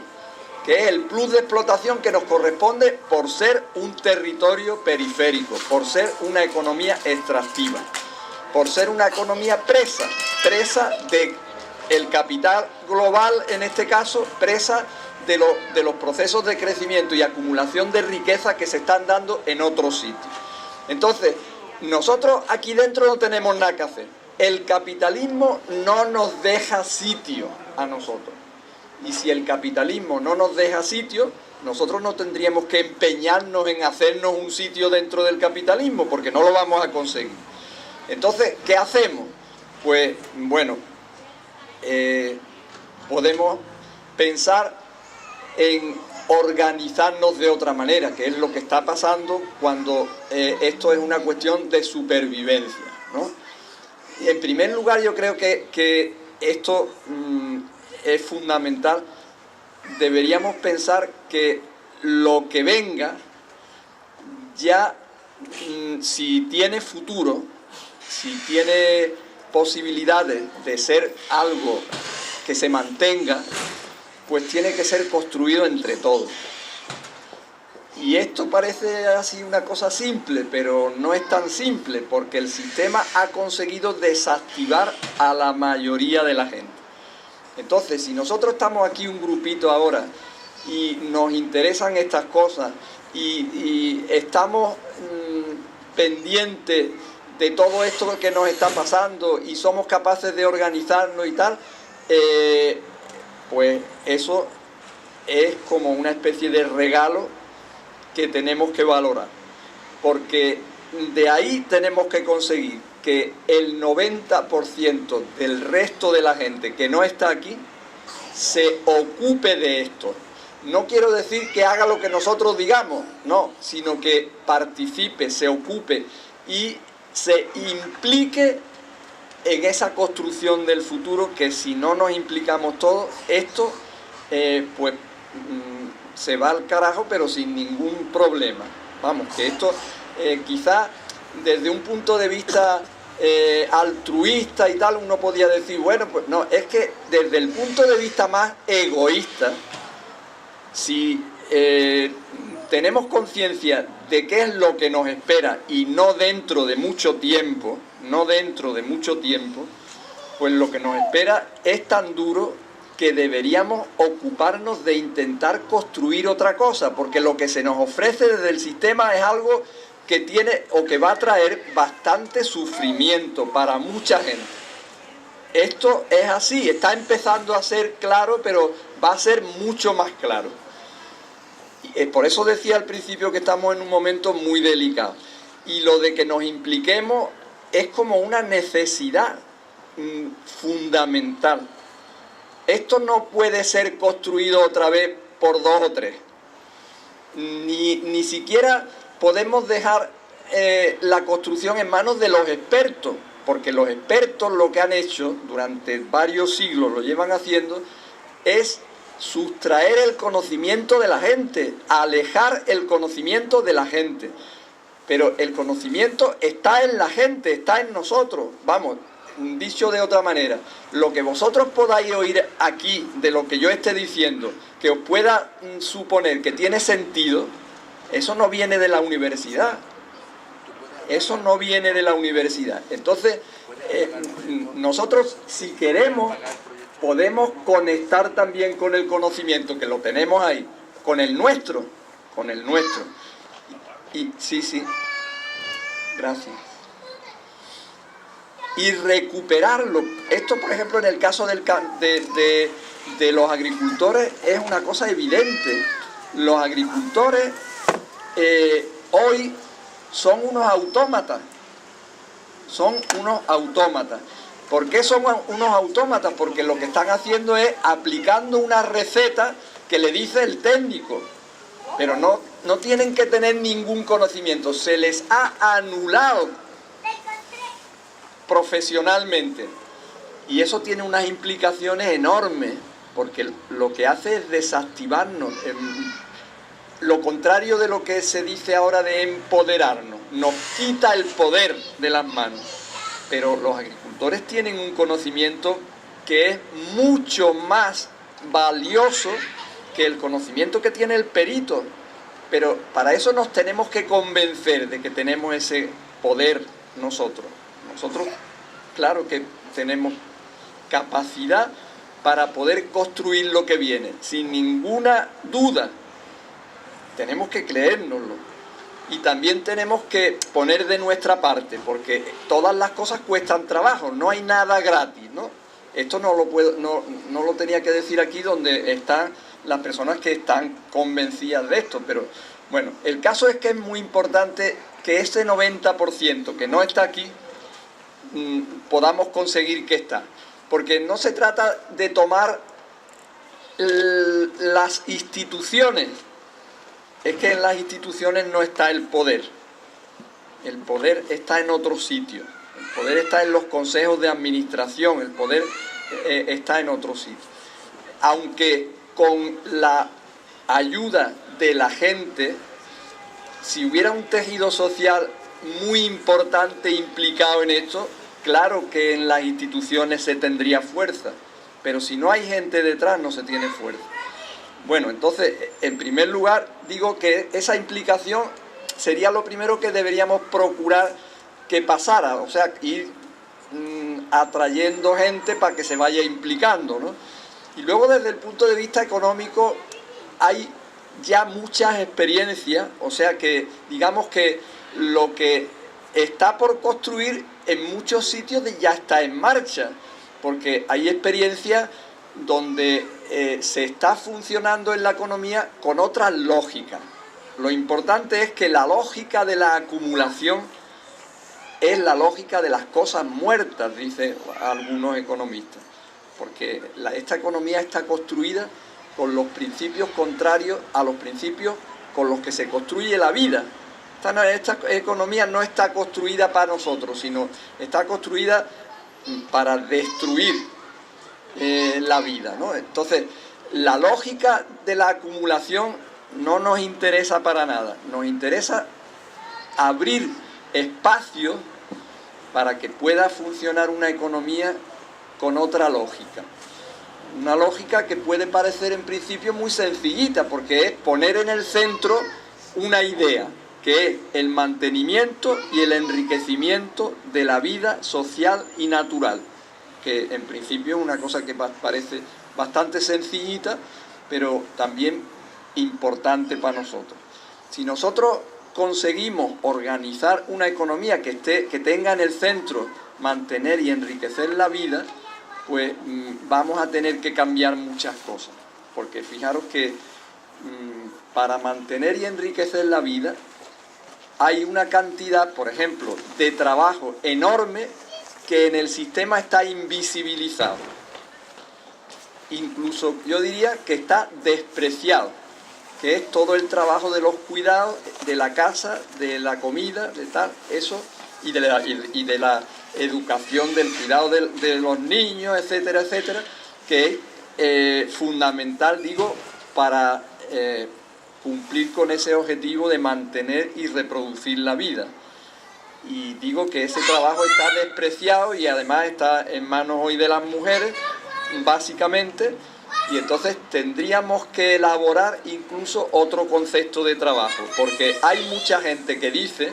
que es el plus de explotación que nos corresponde por ser un territorio periférico, por ser una economía extractiva, por ser una economía presa del capital global, en este caso, presa de los procesos de crecimiento y acumulación de riqueza que se están dando en otros sitios. Entonces, nosotros aquí dentro no tenemos nada que hacer. El capitalismo no nos deja sitio a nosotros. Y si el capitalismo no nos deja sitio, nosotros no tendríamos que empeñarnos en hacernos un sitio dentro del capitalismo, porque no lo vamos a conseguir. Entonces, ¿qué hacemos? Pues, bueno, podemos pensar en organizarnos de otra manera, que es lo que está pasando cuando esto es una cuestión de supervivencia, ¿no? Y en primer lugar, yo creo que esto es fundamental. Deberíamos pensar que lo que venga ya, si tiene futuro, si tiene posibilidades de ser algo que se mantenga, pues tiene que ser construido entre todos. Y esto parece así una cosa simple, pero no es tan simple, porque el sistema ha conseguido desactivar a la mayoría de la gente. Entonces, si nosotros estamos aquí un grupito ahora y nos interesan estas cosas y estamos pendientes de todo esto que nos está pasando y somos capaces de organizarnos y tal, pues eso es como una especie de regalo que tenemos que valorar, porque de ahí tenemos que conseguir que el 90% del resto de la gente que no está aquí se ocupe de esto. No quiero decir que haga lo que nosotros digamos, no, sino que participe, se ocupe y se implique en esa construcción del futuro, que si no nos implicamos todos, esto pues se va al carajo, pero sin ningún problema. Vamos, que esto quizás desde un punto de vista altruista y tal, uno podía decir, bueno, pues no, es que desde el punto de vista más egoísta, si tenemos conciencia de qué es lo que nos espera y no dentro de mucho tiempo, pues lo que nos espera es tan duro que deberíamos ocuparnos de intentar construir otra cosa, porque lo que se nos ofrece desde el sistema es algo que tiene o que va a traer bastante sufrimiento para mucha gente. Esto es así, está empezando a ser claro, pero va a ser mucho más claro. Por eso decía al principio que estamos en un momento muy delicado. Y lo de que nos impliquemos es como una necesidad fundamental. Esto no puede ser construido otra vez por 2 o 3. Ni siquiera podemos dejar la construcción en manos de los expertos, porque los expertos lo que han hecho durante varios siglos, lo llevan haciendo, es sustraer el conocimiento de la gente, alejar el conocimiento de la gente. Pero el conocimiento está en la gente, está en nosotros. Vamos, dicho de otra manera, lo que vosotros podáis oír aquí de lo que yo esté diciendo, que os pueda suponer que tiene sentido, eso no viene de la universidad. Eso no viene de la universidad. Entonces, nosotros, si queremos, podemos conectar también con el conocimiento, que lo tenemos ahí, con el nuestro. Y sí, gracias. Y recuperarlo. Esto, por ejemplo, en el caso de los agricultores es una cosa evidente. Los agricultores hoy son unos autómatas. ¿Por qué son unos autómatas? Porque lo que están haciendo es aplicando una receta que le dice el técnico. Pero no tienen que tener ningún conocimiento. Se les ha anulado profesionalmente. Y eso tiene unas implicaciones enormes, porque lo que hace es desactivarnos. Lo contrario de lo que se dice ahora de empoderarnos. Nos quita el poder de las manos. Pero los agricultores tienen un conocimiento que es mucho más valioso que el conocimiento que tiene el perito. Pero para eso nos tenemos que convencer de que tenemos ese poder nosotros. Nosotros, claro que tenemos capacidad para poder construir lo que viene, sin ninguna duda. Tenemos que creérnoslo. Y también tenemos que poner de nuestra parte, porque todas las cosas cuestan trabajo, no hay nada gratis, ¿no? Esto no lo tenía que decir aquí donde están las personas que están convencidas de esto, pero bueno, el caso es que es muy importante que ese 90% que no está aquí, podamos conseguir que está. Porque no se trata de tomar las instituciones. Es que en las instituciones no está el poder. El poder está en otro sitio. El poder está en los consejos de administración. El poder está en otro sitio. Aunque con la ayuda de la gente, si hubiera un tejido social muy importante implicado en esto, claro que en las instituciones se tendría fuerza. Pero si no hay gente detrás, no se tiene fuerza. Bueno, entonces, en primer lugar, digo que esa implicación sería lo primero que deberíamos procurar que pasara, o sea, ir atrayendo gente para que se vaya implicando, ¿no? Y luego, desde el punto de vista económico, hay ya muchas experiencias, o sea que digamos que lo que está por construir en muchos sitios ya está en marcha, porque hay experiencias donde se está funcionando en la economía con otras lógicas. Lo importante es que la lógica de la acumulación es la lógica de las cosas muertas, dicen algunos economistas, porque esta economía está construida con los principios contrarios a los principios con los que se construye la vida. Esta economía no está construida para nosotros, sino está construida para destruir la vida, ¿no? Entonces, la lógica de la acumulación no nos interesa para nada. Nos interesa abrir espacios para que pueda funcionar una economía con otra lógica. Una lógica que puede parecer en principio muy sencillita, porque es poner en el centro una idea, que es el mantenimiento y el enriquecimiento de la vida social y natural, que en principio es una cosa que parece bastante sencillita, pero también importante para nosotros. Si nosotros conseguimos organizar una economía que tenga en el centro mantener y enriquecer la vida, pues vamos a tener que cambiar muchas cosas, porque fijaros que para mantener y enriquecer la vida hay una cantidad, por ejemplo, de trabajo enorme que en el sistema está invisibilizado. Incluso yo diría que está despreciado, que es todo el trabajo de los cuidados, de la casa, de la comida, de tal, eso, y de la educación, del cuidado de los niños, etcétera, etcétera, que es fundamental, digo, para cumplir con ese objetivo de mantener y reproducir la vida. Y digo que ese trabajo está despreciado y además está en manos hoy de las mujeres, básicamente, y entonces tendríamos que elaborar incluso otro concepto de trabajo, porque hay mucha gente que dice,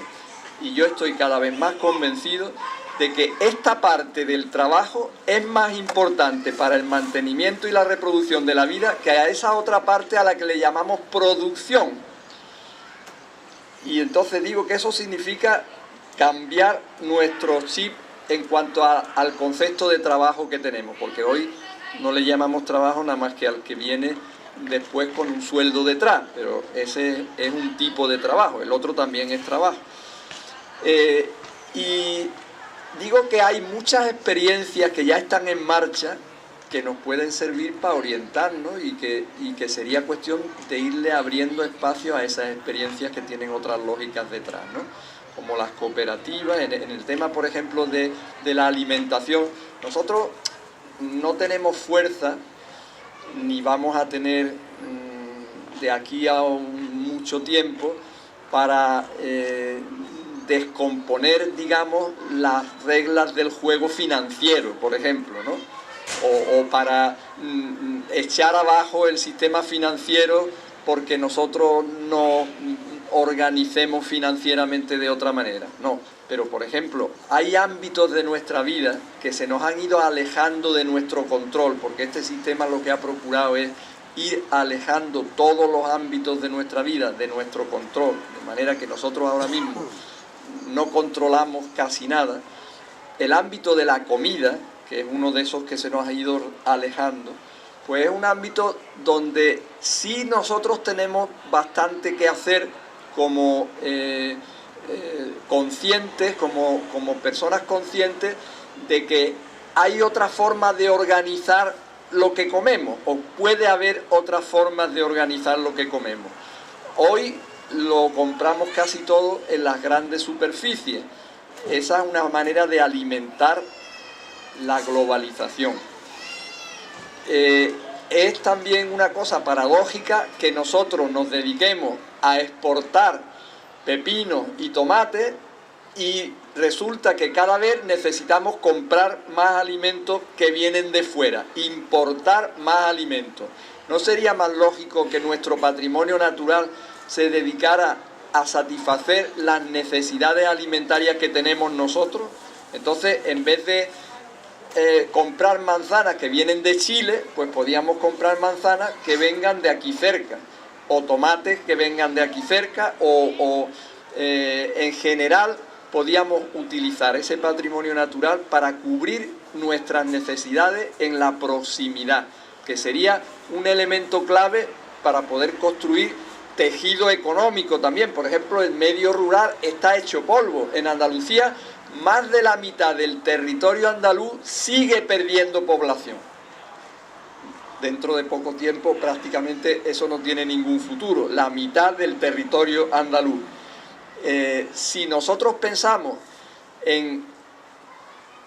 y yo estoy cada vez más convencido, de que esta parte del trabajo es más importante para el mantenimiento y la reproducción de la vida que a esa otra parte a la que le llamamos producción. Y entonces digo que eso significa cambiar nuestro chip en cuanto al concepto de trabajo que tenemos, porque hoy no le llamamos trabajo nada más que al que viene después con un sueldo detrás, pero ese es un tipo de trabajo, el otro también es trabajo. Y digo que hay muchas experiencias que ya están en marcha que nos pueden servir para orientarnos y que sería cuestión de irle abriendo espacio a esas experiencias que tienen otras lógicas detrás, ¿no? Como las cooperativas, en el tema, por ejemplo, de la alimentación. Nosotros no tenemos fuerza, ni vamos a tener de aquí a mucho tiempo, para descomponer, digamos, las reglas del juego financiero, por ejemplo, ¿no? O para echar abajo el sistema financiero porque nosotros no organicemos financieramente de otra manera. No, pero por ejemplo, hay ámbitos de nuestra vida que se nos han ido alejando de nuestro control, porque este sistema lo que ha procurado es ir alejando todos los ámbitos de nuestra vida de nuestro control, de manera que nosotros ahora mismo no controlamos casi nada. El ámbito de la comida, que es uno de esos que se nos ha ido alejando, pues es un ámbito donde sí nosotros tenemos bastante que hacer como conscientes, como personas conscientes de que hay otra forma de organizar lo que comemos, o puede haber otras formas de organizar lo que comemos. Hoy lo compramos casi todo en las grandes superficies. Esa es una manera de alimentar la globalización. Es también una cosa paradójica que nosotros nos dediquemos a exportar pepinos y tomates y resulta que cada vez necesitamos comprar más alimentos que vienen de fuera, importar más alimentos. ¿No sería más lógico que nuestro patrimonio natural se dedicara a satisfacer las necesidades alimentarias que tenemos nosotros? Entonces, en vez de comprar manzanas que vienen de Chile, pues podíamos comprar manzanas que vengan de aquí cerca. o tomates que vengan de aquí cerca, en general podíamos utilizar ese patrimonio natural para cubrir nuestras necesidades en la proximidad, que sería un elemento clave para poder construir tejido económico también. Por ejemplo, el medio rural está hecho polvo. En Andalucía, más de la mitad del territorio andaluz sigue perdiendo población. Dentro de poco tiempo prácticamente eso no tiene ningún futuro, la mitad del territorio andaluz. Si nosotros pensamos en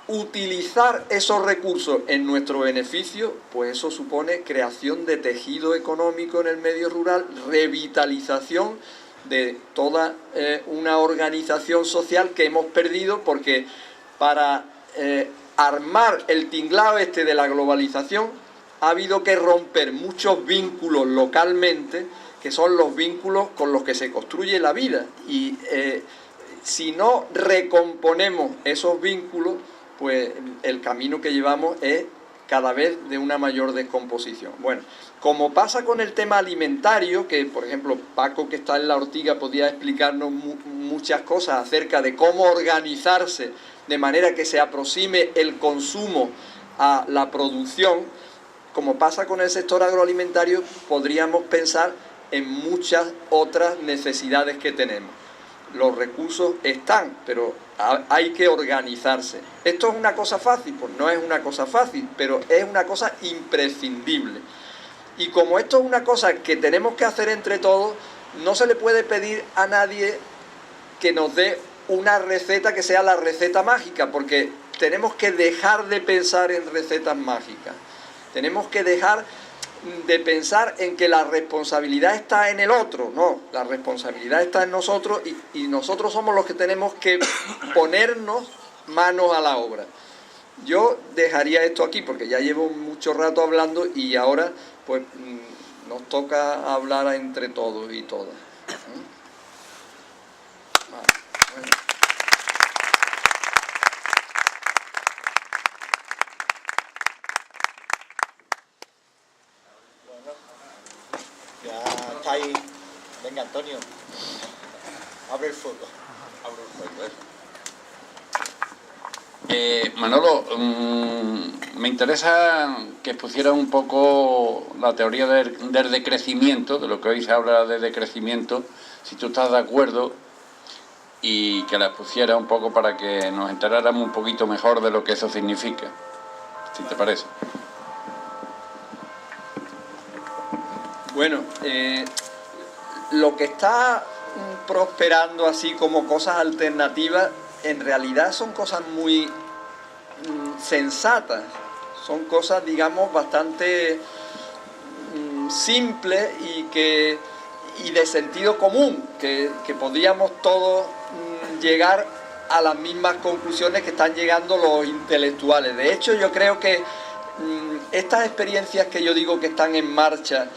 utilizar esos recursos en nuestro beneficio, pues eso supone creación de tejido económico en el medio rural, revitalización de toda una organización social que hemos perdido, porque para armar el tinglado este de la globalización ha habido que romper muchos vínculos localmente, que son los vínculos con los que se construye la vida, y si no recomponemos esos vínculos, pues el camino que llevamos es cada vez de una mayor descomposición. Bueno, como pasa con el tema alimentario, que por ejemplo Paco, que está en La Ortiga, podía explicarnos muchas cosas acerca de cómo organizarse de manera que se aproxime el consumo a la producción. Como pasa con el sector agroalimentario, podríamos pensar en muchas otras necesidades que tenemos. Los recursos están, pero hay que organizarse. ¿Esto es una cosa fácil? Pues no es una cosa fácil, pero es una cosa imprescindible. Y como esto es una cosa que tenemos que hacer entre todos, no se le puede pedir a nadie que nos dé una receta que sea la receta mágica, porque tenemos que dejar de pensar en recetas mágicas. Tenemos que dejar de pensar en que la responsabilidad está en el otro. No, la responsabilidad está en nosotros, y nosotros somos los que tenemos que ponernos manos a la obra. Yo dejaría esto aquí porque ya llevo mucho rato hablando y ahora pues nos toca hablar entre todos y todas. Vale, bueno. Ya está ahí. Venga, Antonio. Abre el fuego. Abre el fuego, Manolo, me interesa que expusiera un poco la teoría del decrecimiento, de lo que hoy se habla de decrecimiento, si tú estás de acuerdo, y que la expusiera un poco para que nos enteráramos un poquito mejor de lo que eso significa, si te parece. Bueno, lo que está prosperando así como cosas alternativas, en realidad son cosas muy sensatas, son cosas, digamos, bastante simples y de sentido común, que podríamos todos llegar a las mismas conclusiones que están llegando los intelectuales. De hecho, yo creo que estas experiencias que yo digo que están en marcha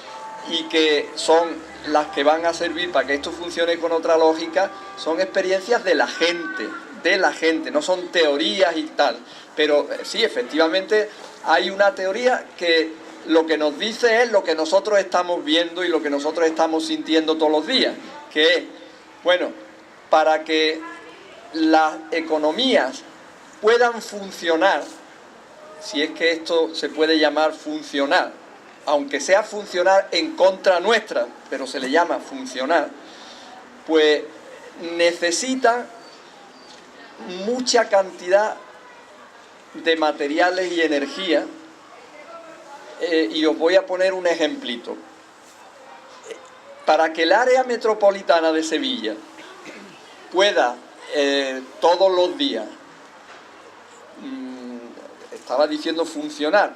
y que son las que van a servir para que esto funcione con otra lógica, son experiencias de la gente, no son teorías y tal. Pero sí, efectivamente hay una teoría que lo que nos dice es lo que nosotros estamos viendo y lo que nosotros estamos sintiendo todos los días, que es, bueno, para que las economías puedan funcionar, si es que esto se puede llamar funcionar, aunque sea funcionar en contra nuestra, pero se le llama funcionar, pues necesitan mucha cantidad de materiales y energía, y os voy a poner un ejemplito. Para que el área metropolitana de Sevilla pueda todos los días, estaba diciendo funcionar,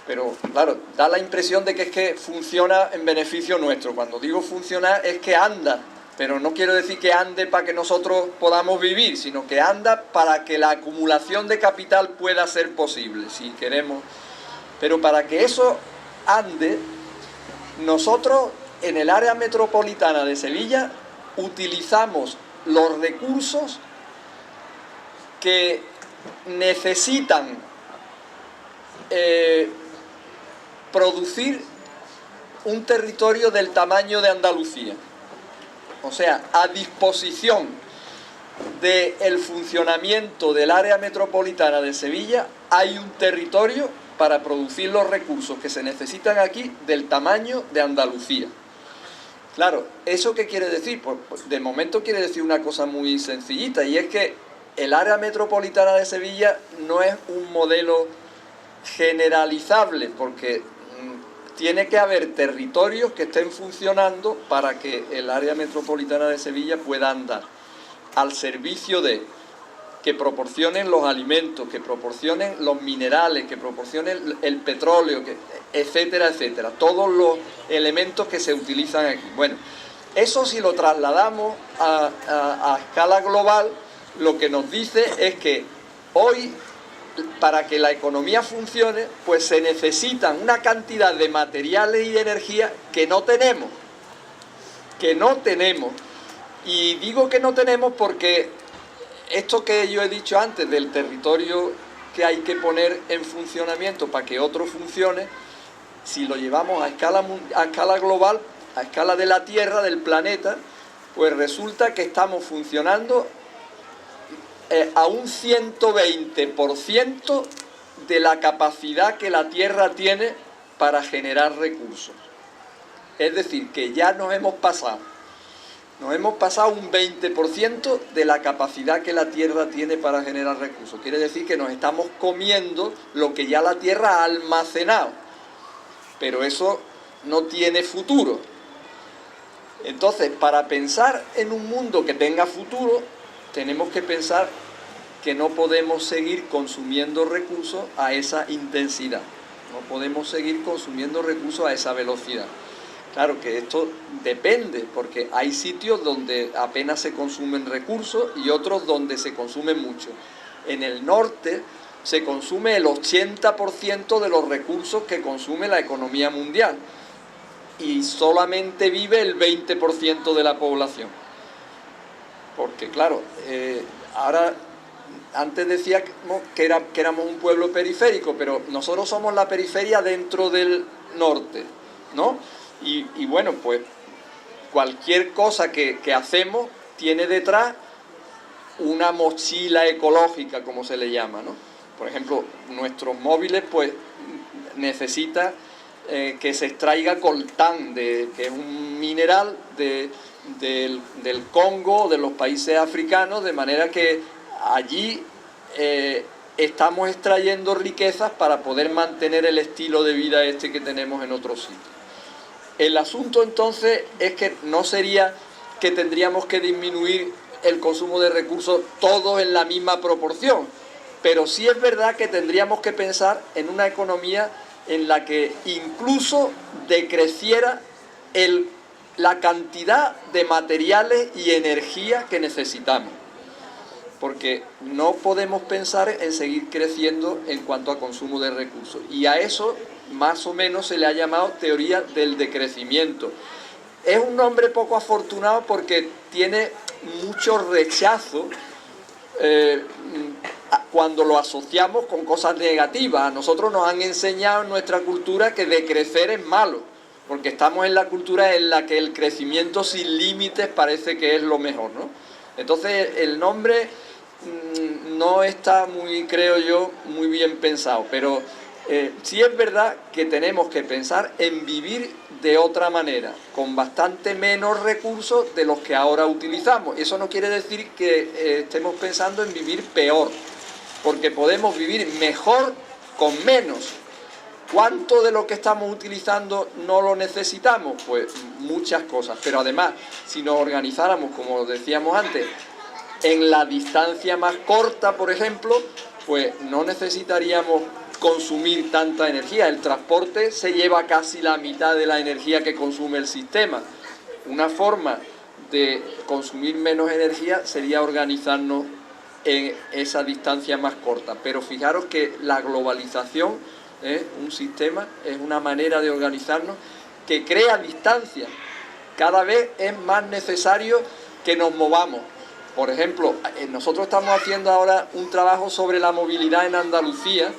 pero claro, da la impresión de que es que funciona en beneficio nuestro. Cuando digo funcionar es que anda, pero no quiero decir que ande para que nosotros podamos vivir, sino que anda para que la acumulación de capital pueda ser posible, si queremos. Pero para que eso ande, nosotros en el área metropolitana de Sevilla utilizamos los recursos que necesitan producir un territorio del tamaño de Andalucía. O sea, a disposición del funcionamiento del área metropolitana de Sevilla hay un territorio para producir los recursos que se necesitan aquí del tamaño de Andalucía. Claro, ¿eso qué quiere decir? Pues de momento quiere decir una cosa muy sencillita, y es que el área metropolitana de Sevilla no es un modelo generalizable, porque tiene que haber territorios que estén funcionando para que el área metropolitana de Sevilla pueda andar al servicio de que proporcionen los alimentos, que proporcionen los minerales, que proporcionen el petróleo, etcétera, etcétera. Todos los elementos que se utilizan aquí. Bueno, eso si lo trasladamos a escala global, lo que nos dice es que hoy, para que la economía funcione, pues se necesitan una cantidad de materiales y de energía que no tenemos. Y digo que no tenemos porque esto que yo he dicho antes del territorio que hay que poner en funcionamiento para que otro funcione, si lo llevamos a escala global, a escala de la Tierra, del planeta, pues resulta que estamos funcionando a un 120% de la capacidad que la Tierra tiene para generar recursos. Es decir, que ya nos hemos pasado un 20% de la capacidad que la Tierra tiene para generar recursos. Quiere decir que nos estamos comiendo lo que ya la Tierra ha almacenado. Pero eso no tiene futuro. Entonces, para pensar en un mundo que tenga futuro, tenemos que pensar que no podemos seguir consumiendo recursos a esa intensidad. No podemos seguir consumiendo recursos a esa velocidad. Claro que esto depende, porque hay sitios donde apenas se consumen recursos y otros donde se consumen mucho. En el norte se consume el 80% de los recursos que consume la economía mundial y solamente vive el 20% de la población. Porque claro, ahora antes decíamos que éramos un pueblo periférico, pero nosotros somos la periferia dentro del norte, ¿no? Y bueno, pues cualquier cosa que hacemos tiene detrás una mochila ecológica, como se le llama, ¿no? Por ejemplo, nuestros móviles pues necesitan que se extraiga coltán, que es un mineral del Congo, de los países africanos, de manera que allí estamos extrayendo riquezas para poder mantener el estilo de vida este que tenemos en otros sitios. El asunto entonces es que no sería que tendríamos que disminuir el consumo de recursos todos en la misma proporción, pero sí es verdad que tendríamos que pensar en una economía en la que incluso decreciera la cantidad de materiales y energía que necesitamos, porque no podemos pensar en seguir creciendo en cuanto a consumo de recursos, y a eso más o menos se le ha llamado teoría del decrecimiento. Es un nombre poco afortunado porque tiene mucho rechazo cuando lo asociamos con cosas negativas. A nosotros nos han enseñado en nuestra cultura que decrecer es malo, porque estamos en la cultura en la que el crecimiento sin límites parece que es lo mejor, ¿no? Entonces el nombre no está creo yo, muy bien pensado, pero sí es verdad que tenemos que pensar en vivir de otra manera, con bastante menos recursos de los que ahora utilizamos. Eso no quiere decir que estemos pensando en vivir peor, porque podemos vivir mejor con menos. ¿Cuánto de lo que estamos utilizando no lo necesitamos? Pues muchas cosas, pero además, si nos organizáramos, como decíamos antes, en la distancia más corta, por ejemplo, pues no necesitaríamos consumir tanta energía. El transporte se lleva casi la mitad de la energía que consume el sistema. Una forma de consumir menos energía sería organizarnos en esa distancia más corta. Pero fijaros que la globalización es un sistema, es una manera de organizarnos que crea distancia. Cada vez es más necesario que nos movamos. Por ejemplo, nosotros estamos haciendo ahora un trabajo sobre la movilidad en Andalucía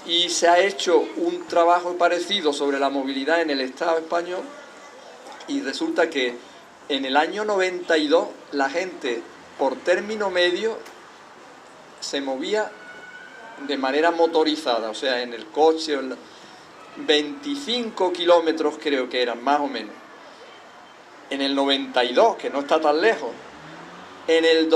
y se ha hecho un trabajo parecido sobre la movilidad en el Estado español y resulta que en el año 92 la gente por término medio se movía de manera motorizada, o sea, en el coche, 25 kilómetros creo que eran, más o menos. En el 92, que no está tan lejos, en el